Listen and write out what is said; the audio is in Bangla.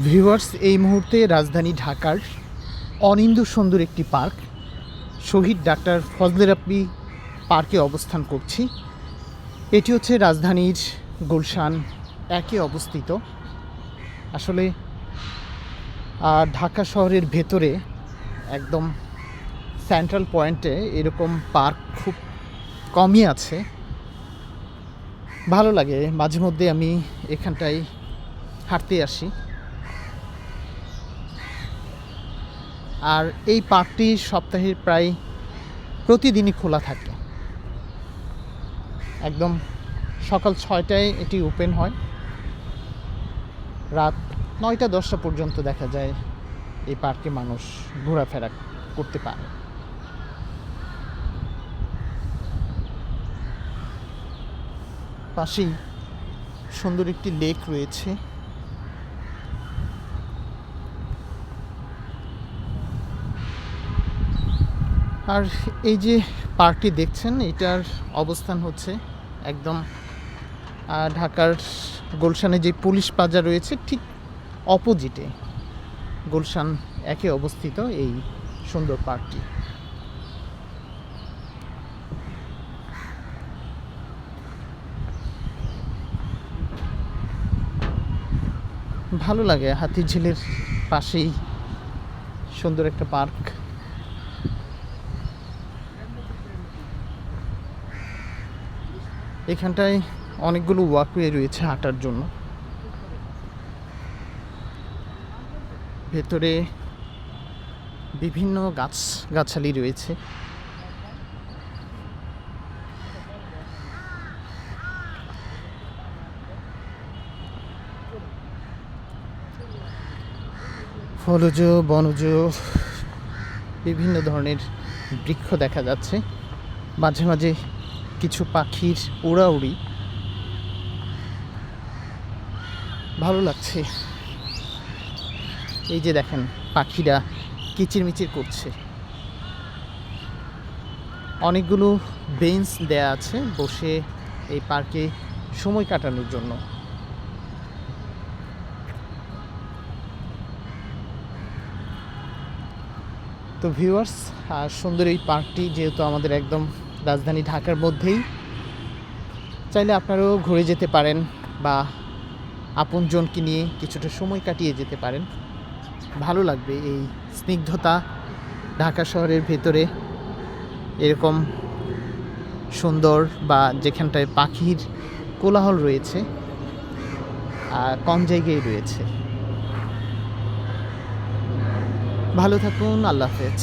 ভিউয়ার্স, এই মুহূর্তে রাজধানী ঢাকার অনিন্দ্য সুন্দর একটি পার্ক শহীদ ডাক্তার ফজলে রাব্বি পার্কে অবস্থান করছি। এটি হচ্ছে রাজধানীর গুলশান একে অবস্থিত। আসলে ঢাকা শহরের ভেতরে একদম সেন্ট্রাল পয়েন্টে এরকম পার্ক খুব কমই আছে। ভালো লাগে, মাঝে মধ্যে আমি এখানটায় হাঁটতে আসি। আর এই পার্কটি সপ্তাহের প্রায় প্রতিদিনই খোলা থাকে। একদম সকাল 6টায় এটি ওপেন হয়, রাত 9টা-10টা পর্যন্ত দেখা যায় এই পার্কে মানুষ ঘোরাফেরা করতে পারে। পাশেই সুন্দর একটি লেক রয়েছে। আর এই যে পার্কটি দেখছেন, এটার অবস্থান হচ্ছে একদম ঢাকার গুলশানে যে পুলিশ প্লাজা রয়েছে ঠিক অপোজিটে গুলশান একে অবস্থিত এই সুন্দর পার্কটি। ভালো লাগে, হাতিঝিলের পাশেই সুন্দর একটা পার্ক। এখানটায় অনেকগুলো ওয়াকওয়ে রয়েছে হাঁটার জন্য। ভেতরে বিভিন্ন গাছগাছালি রয়েছে। ফলজ বনজ বিভিন্ন ধরনের বৃক্ষ দেখা যাচ্ছে। মাঝে মাঝে কিছু পাখির উড়াউড়ি ভালো লাগছে। এই যে দেখেন, পাখিরা কিচিরমিচির করছে। অনেকগুলো বেঞ্চ দেয়া আছে বসে এই পার্কে সময় কাটানোর জন্য। তো ভিউয়ার্স, সুন্দর এই পার্কটি যেহেতু আমাদের একদম রাজধানী ঢাকার মধ্যেই, চাইলে আপনারাও ঘুরে যেতে পারেন বা আপনজনকে নিয়ে কিছুটা সময় কাটিয়ে যেতে পারেন। ভালো লাগবে এই স্নিগ্ধতা। ঢাকা শহরের ভেতরে এরকম সুন্দর বা যেখানটায় পাখির কোলাহল রয়েছে কম জায়গায় রয়েছে। ভালো থাকুন, আল্লাহ হাফেজ।